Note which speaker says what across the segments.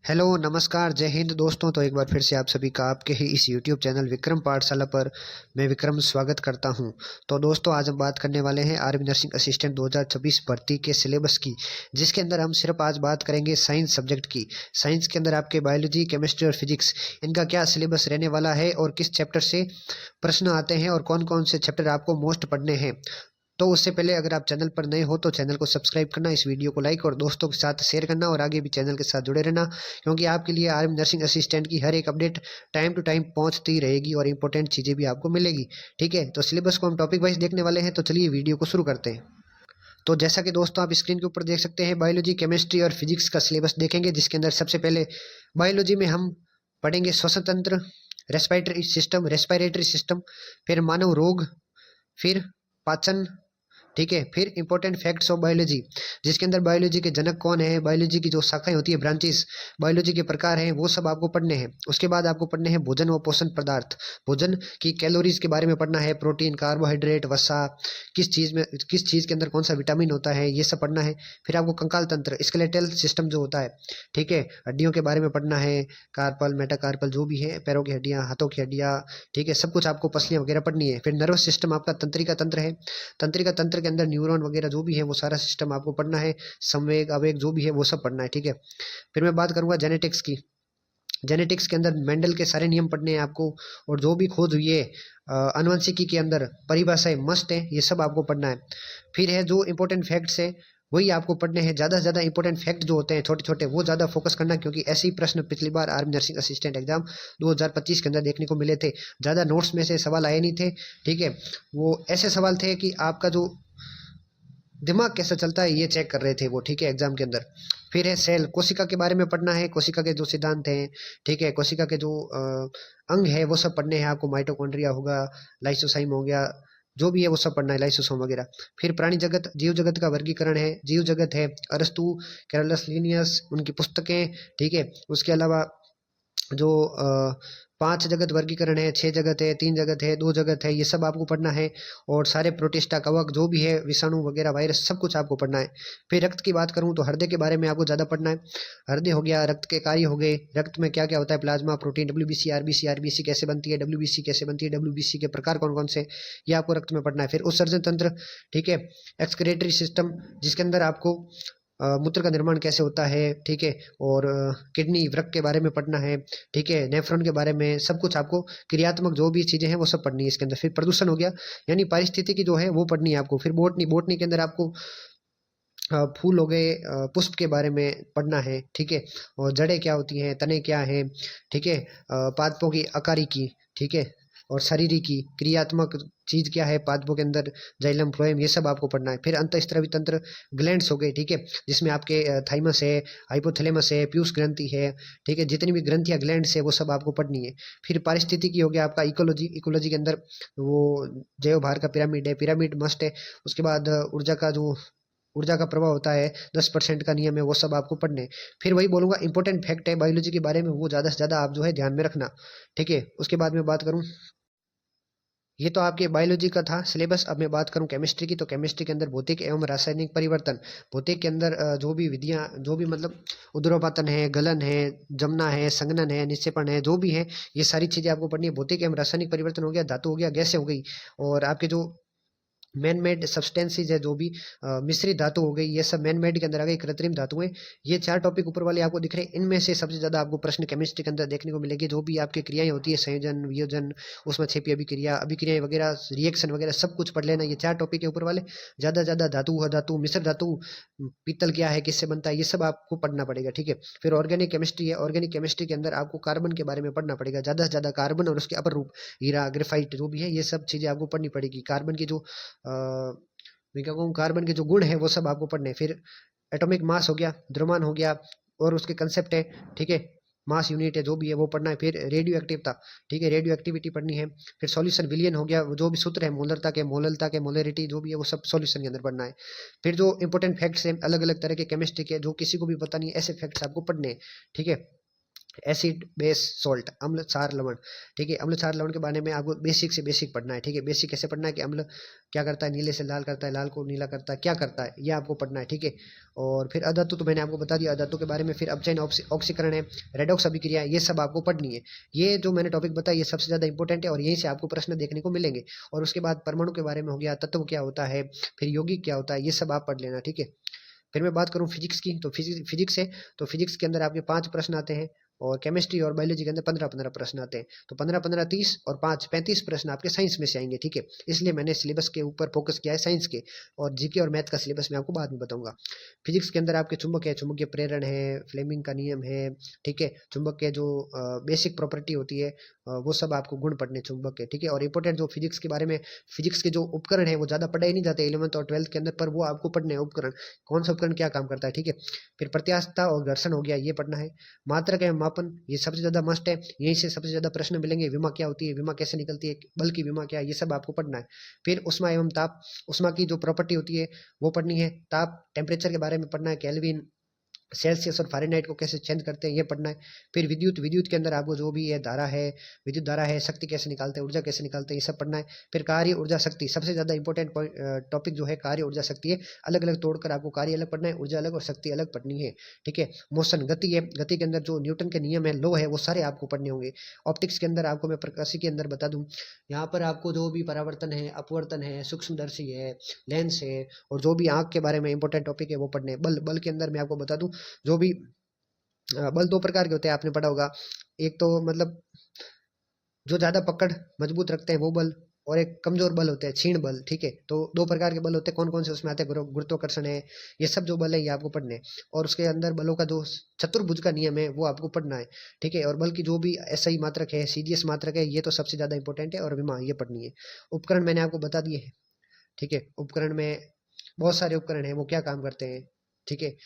Speaker 1: Hello नमस्कार जय हिंद दोस्तों। तो एक बार फिर से आप सभी का आपके ही इस यूट्यूब चैनल विक्रम पाठशाला पर मैं विक्रम स्वागत करता हूं। तो दोस्तों आज हम बात करने वाले हैं आर्मी नर्सिंग असिस्टेंट 2026 भर्ती के सिलेबस की, जिसके अंदर हम सिर्फ आज बात करेंगे साइंस सब्जेक्ट की। साइंस के अंदर आपके बायोलॉजी, केमिस्ट्री और फिजिक्स, इनका क्या सिलेबस रहने वाला है और किस चैप्टर से प्रश्न आते हैं और कौन कौन से चैप्टर आपको मोस्ट पढ़ने हैं। तो उससे पहले अगर आप चैनल पर नए हो तो चैनल को सब्सक्राइब करना, इस वीडियो को लाइक और दोस्तों के साथ शेयर करना और आगे भी चैनल के साथ जुड़े रहना, क्योंकि आपके लिए आर्मी नर्सिंग असिस्टेंट की हर एक अपडेट टाइम टू टाइम पहुंचती रहेगी और इंपॉर्टेंट चीज़ें भी आपको मिलेगी। ठीक है, तो सिलेबस को हम टॉपिक वाइज देखने वाले हैं, तो चलिए वीडियो को शुरू करते हैं। तो जैसा कि दोस्तों आप स्क्रीन के ऊपर देख सकते हैं, बायोलॉजी, केमिस्ट्री और फिजिक्स का सिलेबस देखेंगे, जिसके अंदर सबसे पहले बायोलॉजी में हम पढ़ेंगे श्वसन तंत्र, रेस्पिरेटरी सिस्टम, फिर मानव रोग, फिर पाचन। ठीक है, फिर इंपॉर्टेंट फैक्ट्स ऑफ बायोलॉजी, जिसके अंदर बायोलॉजी के जनक कौन है, बायोलॉजी की जो शाखाएं होती है, ब्रांचेस, बायोलॉजी के प्रकार हैं, वो सब आपको पढ़ने हैं। उसके बाद आपको पढ़ने हैं भोजन व पोषण पदार्थ, भोजन की कैलोरीज के बारे में पढ़ना है, प्रोटीन, कार्बोहाइड्रेट, वसा, किस चीज़ के अंदर कौन सा विटामिन होता है, ये सब पढ़ना है। फिर आपको कंकाल तंत्र, स्केलेटल सिस्टम जो होता है, ठीक है, हड्डियों के बारे में पढ़ना है, कार्पल, मेटाकार्पल जो भी है, पैरों की हड्डियाँ, हाथों की हड्डियाँ, ठीक है, सब कुछ आपको पसलियाँ वगैरह पढ़नी है। फिर नर्वस सिस्टम आपका तंत्रिका तंत्र है, तंत्रिका तंत्र के अंदर न्यूरॉन वगैरह जो भी है वो सारा सिस्टम आपको पढ़ना है, संवेग आवेग जो भी है वो सब पढ़ना है। ठीक है, फिर मैं बात करूंगा जेनेटिक्स की। जेनेटिक्स के अंदर मेंडल के सारे नियम पढ़ने हैं आपको, और जो भी खोज हुई है आनुवंशिकी के अंदर परिभाषाएं मस्ट है, ये सब आपको पढ़ना है। फिर है जो इंपॉर्टेंट फैक्ट्स है वही आपको पढ़ने हैं। ज़्यादा से ज़्यादा इंपॉर्टेंट फैक्ट जो होते हैं छोटे छोटे वो ज़्यादा फोकस करना, क्योंकि ऐसे ही प्रश्न पिछली बार आर्मी नर्सिंग असिस्टेंट एग्जाम 2025 के अंदर देखने को मिले थे। ज़्यादा नोट्स में से सवाल आए नहीं थे। ठीक है, वो ऐसे सवाल थे कि आपका जो दिमाग कैसा चलता है ये चेक कर रहे थे वो। ठीक है, एग्जाम के अंदर। फिर है सेल, कोशिका के बारे में पढ़ना है, कोशिका के जो सिद्धांत हैं, ठीक है, कोशिका के जो अंग है वो सब पढ़ने हैं आपको। माइटोकॉन्ड्रिया होगा, लाइसोसाइम हो गया, जो भी है वो सब पढ़ना है, लाइसोसोम वगैरह। फिर प्राणी जगत, जीव जगत का वर्गीकरण है, जीव जगत है अरस्तु, कैरोलस लिनियस, उनकी पुस्तकें। ठीक है, उसके अलावा जो 5 जगत वर्गीकरण है, 6 जगत है, 3 जगत है, 2 जगत है, ये सब आपको पढ़ना है। और सारे प्रोटिस्टा, कवक जो भी है, विषाणु वगैरह, वायरस, सब कुछ आपको पढ़ना है। फिर रक्त की बात करूँ तो हृदय के बारे में आपको ज़्यादा पढ़ना है। हृदय हो गया, रक्त के कार्य हो गए, रक्त में क्या क्या होता है, plasma, protein, WBC, RBC, RBC कैसे बनती है, डब्ल्यूबीसी कैसे बनती है, डब्ल्यूबीसी के प्रकार कौन कौन से, ये आपको रक्त में पढ़ना है। फिर उत्सर्जन तंत्र, ठीक है, एक्सक्रीटरी सिस्टम, जिसके अंदर आपको मूत्र का निर्माण कैसे होता है, ठीक है, और किडनी, वृक्क के बारे में पढ़ना है, ठीक है, नेफ्रॉन के बारे में, सब कुछ आपको क्रियात्मक जो भी चीजें हैं वो सब पढ़नी है इसके अंदर। फिर प्रदूषण हो गया, यानी पारिस्थितिकी जो है वो पढ़नी है आपको। फिर बोटनी, बोटनी के अंदर आपको फूल हो गए, पुष्प के बारे में पढ़ना है, ठीक है, और जड़ें क्या होती हैं, तने क्या हैं, ठीक है, पादपों की आकारी की, ठीक है, और शरीरी की क्रियात्मक चीज क्या है पादपों के अंदर, जाइलम, फ्लोएम, ये सब आपको पढ़ना है। फिर अंतःस्रावी तंत्र, ग्लैंड्स हो गए, ठीक है, जिसमें आपके थाइमस है, हाइपोथैलेमस है, पीयूष ग्रंथि है, ठीक है, जितनी भी ग्रंथियां, ग्लैंड्स है, वो सब आपको पढ़नी है। फिर पारिस्थितिकी हो गया आपका इकोलॉजी, इकोलॉजी के अंदर वो जैव भार का पिरामिड है, पिरामिड मस्ट है। उसके बाद ऊर्जा का प्रभाव होता है, 10% का नियम है, वो सब आपको पढ़ने हैं। फिर वही बोलूंगा इंपॉर्टेंट फैक्ट है बायोलॉजी के बारे में, वो ज़्यादा से ज़्यादा आप जो है ध्यान में रखना। ठीक है, उसके बाद में बात करूँ, ये तो आपके बायोलॉजी का था सिलेबस। अब मैं बात करूं केमिस्ट्री की, तो केमिस्ट्री के अंदर भौतिक एवं रासायनिक परिवर्तन, भौतिक के अंदर जो भी विधियां, जो भी मतलब उद्रोपातन है, गलन है, जमना है, संघनन है, निक्षेपण है, जो भी है, ये सारी चीजें आपको पढ़नी है। भौतिक एवं रासायनिक परिवर्तन हो गया, धातु हो गया, गैसें हो गई, और आपके जो मैन मेड सब्सटेंसेज है, जो भी मिश्रित धातु हो गई, ये सब मैन मेड के अंदर आ गई, कृत्रिम धातुएं। ये 4 टॉपिक ऊपर वाले आपको दिख रहे हैं, इनमें से सबसे ज्यादा आपको प्रश्न केमिस्ट्री के अंदर देखने को मिलेगी। जो भी आपकी क्रियाएं होती है, संयोजन, वियोजन, उसमें छेपी अभिक्रिया, अभिक्रियाएं वगैरह, रिएक्शन वगैरह, सब कुछ पढ़ लेना। ये 4 टॉपिक है ऊपर वाले। ज्यादा ज्यादा धातु, अधातु, मिश्र धातु, पीतल क्या है, किससे बनता है, ये सब आपको पढ़ना पड़ेगा। ठीक है, फिर ऑर्गेनिक केमिस्ट्री है, ऑर्गेनिक केमिस्ट्री के अंदर आपको कार्बन के बारे में पढ़ना पड़ेगा, ज्यादा से ज्यादा कार्बन और उसके अपर रूप, हीरा, ग्रेफाइट, जो भी है, ये सब चीजें आपको पढ़नी पड़ेगी। कार्बन की जो मैं क्या कहूँ, कार्बन के जो गुण है वो सब आपको पढ़ने हैं। फिर एटॉमिक मास हो गया, द्रव्यमान हो गया, और उसके कंसेप्ट है, ठीक है, मास यूनिट है, जो भी है वो पढ़ना है। फिर रेडियो एक्टिवता, ठीक है, रेडियो एक्टिविटी पढ़नी है। फिर सॉल्यूशन विलियन हो गया, वो जो भी सूत्र है, मोलरता के, मोललता के, मोलरिटी, जो भी है वो सब सॉल्यूशन के अंदर पढ़ना है। फिर जो इंपॉर्टेंट फैक्ट्स हैं अलग अलग तरह के केमिस्ट्री के, जो किसी को भी पता नहीं है, ऐसे फैक्ट्स आपको पढ़ने हैं। ठीक है, एसिड बेस सॉल्ट, अम्ल क्षार लवण। ठीक है, अम्ल क्षार लवण के बारे में आपको बेसिक से बेसिक पढ़ना है। ठीक है, बेसिक कैसे पढ़ना है कि अम्ल क्या करता है, नीले से लाल करता है, लाल को नीला करता है, क्या करता है, ये आपको पढ़ना है। ठीक है, और फिर अधातु तो मैंने आपको बता दिया अधातु के बारे में। फिर अपचयन ऑक्सीकरण है, रेडॉक्स अभिक्रिया, ये सब आपको पढ़नी है। ये जो मैंने टॉपिक बताया ये सबसे ज़्यादा इंपॉर्टेंट है और यहीं से आपको प्रश्न देखने को मिलेंगे। और उसके बाद परमाणु के बारे में हो गया, तत्व क्या होता है, फिर यौगिक क्या होता है, ये सब आप पढ़ लेना। ठीक है, फिर मैं बात करूं फिजिक्स की, तो फिजिक्स है, तो फिजिक्स के अंदर आपके 5 प्रश्न आते हैं और केमिस्ट्री और बायोलॉजी के अंदर 15-15 प्रश्न आते हैं। तो 15-15 30 और 5 35 प्रश्न आपके साइंस में से आएंगे। ठीक है, इसलिए मैंने सिलेबस के ऊपर फोकस किया है साइंस के, और जीके और मैथ का सिलेबस मैं आपको बाद में बताऊंगा। फिजिक्स के अंदर आपके चुंबक है, चुंबकीय प्रेरण है, फ्लेमिंग का नियम है। ठीक है, चुंबक के जो बेसिक प्रॉपर्टी होती है वो सब आपको गुण पढ़ने चुंबक के। ठीक है, और इंपॉर्टेंट जो फिजिक्स के बारे में, फिजिक्स के जो उपकरण है वो ज़्यादा पढ़ाई नहीं जाते 11th और 12th के अंदर, पर वो आपको पढ़ने हैं उपकरण, कौन सा उपकरण क्या काम करता है। ठीक है, फिर प्रत्यास्थता और घर्षण हो गया, ये पढ़ना है। मात्रक एवं मापन, ये सबसे ज्यादा मस्ट है, यहीं से सबसे ज्यादा प्रश्न मिलेंगे। विमा क्या होती है, विमा कैसे निकलती है, बल की विमा क्या है, ये सब आपको पढ़ना है। फिर उष्मा एवं ताप, उष्मा की जो प्रॉपर्टी होती है वो पढ़नी है। ताप टेम्परेचर के बारे में पढ़ना है, केल्विन, सेल्सियस और फ़ारेनहाइट को कैसे चेंज करते हैं ये पढ़ना है। फिर विद्युत, विद्युत के अंदर आपको जो भी है धारा है, विद्युत धारा है, शक्ति कैसे निकालते हैं, ऊर्जा कैसे निकालते हैं, ये सब पढ़ना है। फिर कार्य ऊर्जा शक्ति, सबसे ज़्यादा इंपॉर्टेंट टॉपिक जो है कार्य ऊर्जा शक्ति है। अलग अलग तोड़कर आपको कार्य अलग पढ़ना है, ऊर्जा अलग और शक्ति अलग पढ़नी है। ठीक है, मोशन गति है, गति के अंदर जो न्यूटन के नियम है, लॉ है, वो सारे आपको पढ़ने होंगे। ऑप्टिक्स के अंदर आपको मैं प्रकाशी के अंदर बता दूं, यहाँ पर आपको जो भी परावर्तन है, अपवर्तन है, सूक्ष्मदर्शी है, लेंस है, और जो भी आंख के बारे में इंपॉर्टेंट टॉपिक है वो पढ़ने हैं। बल, बल के अंदर मैं आपको बता दूं, जो भी बल 2 प्रकार के होते हैं, आपने पढ़ा होगा। एक तो मतलब जो ज़्यादा पकड़ मजबूत रखते हैं वो बल, और एक कमजोर बल होते हैं, क्षीण बल। ठीक है, तो 2 प्रकार के बल होते हैं, कौन-कौन से उसमें आते हैं, गुरुत्वाकर्षण है, ये सब जो बल है ये आपको पढ़ने हैं। और उसके अंदर बलों का जो चतुर्भुज का नियम है वो आपको पढ़ना है। ठीक है, और बल की जो भी एसआई मात्रक है, सीजीएस मात्रक है, ये तो सबसे ज़्यादा इंपॉर्टेंट है, और विमा ये पढ़नी है। उपकरण मैंने आपको बता दिए हैं। ठीक है, उपकरण में बहुत सारे उपकरण हैं, वो क्या काम करते हैं। ठीक है,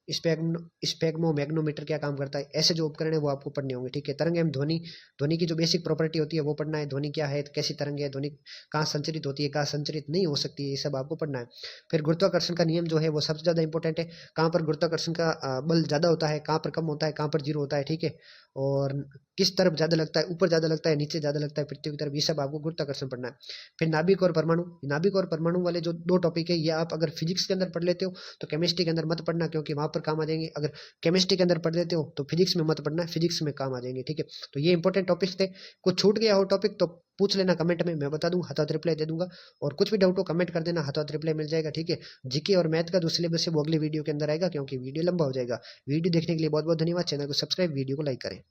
Speaker 1: स्पेग्मो मैग्नोमीटर क्या काम करता है, ऐसे जो उपकरण है वो आपको पढ़ने होंगे। ठीक है, तरंग एवं ध्वनि, ध्वनि की जो बेसिक प्रॉपर्टी होती है वो पढ़ना है। ध्वनि क्या है, कैसी तरंग है, ध्वनि कहाँ संचरित होती है, कहाँ संचरित नहीं हो सकती है, ये सब आपको पढ़ना है। फिर गुरुत्वाकर्षण का नियम जो है वो सबसे ज़्यादा इंपॉर्टेंट है, कहाँ पर गुरुत्वाकर्षण का बल ज़्यादा होता है, कहाँ पर कम होता है, कहाँ पर जीरो होता है। ठीक है, और किस तरफ ज़्यादा लगता है, ऊपर ज़्यादा लगता है, नीचे ज़्यादा लगता है, पृथ्वी की तरफ, ये सब आपको गुरुत्वाकर्षण पढ़ना है। फिर नाभिक और परमाणु, नाभिक और परमाणु वाले जो 2 टॉपिक है, ये आप अगर फिजिक्स के अंदर पढ़ लेते हो तो केमिस्ट्री के अंदर मत पढ़ना, क्योंकि वहां पर काम आ जाएंगे। अगर केमिस्ट्री के अंदर पढ़ लेते हो तो फिजिक्स में मत पढ़ना, फिजिक्स में काम आ जाएंगे। ठीक है, तो ये इंपॉर्टेंट टॉपिक्स थे। कुछ छूट गया हो टॉपिक तो पूछ लेना कमेंट में, मैं बता दूंगा, हाथों रिप्लाई दे दूंगा। और कुछ भी डाउट हो कमेंट कर देना, हाथों रिप्लाई मिल जाएगा। ठीक है, जीके और मैथ का जो सिलेबस है वो अगली वीडियो के अंदर आएगा, क्योंकि वीडियो लंबा हो जाएगा। वीडियो देखने के लिए बहुत बहुत धन्यवाद। चैनल को सब्सक्राइब, वीडियो को लाइक करें।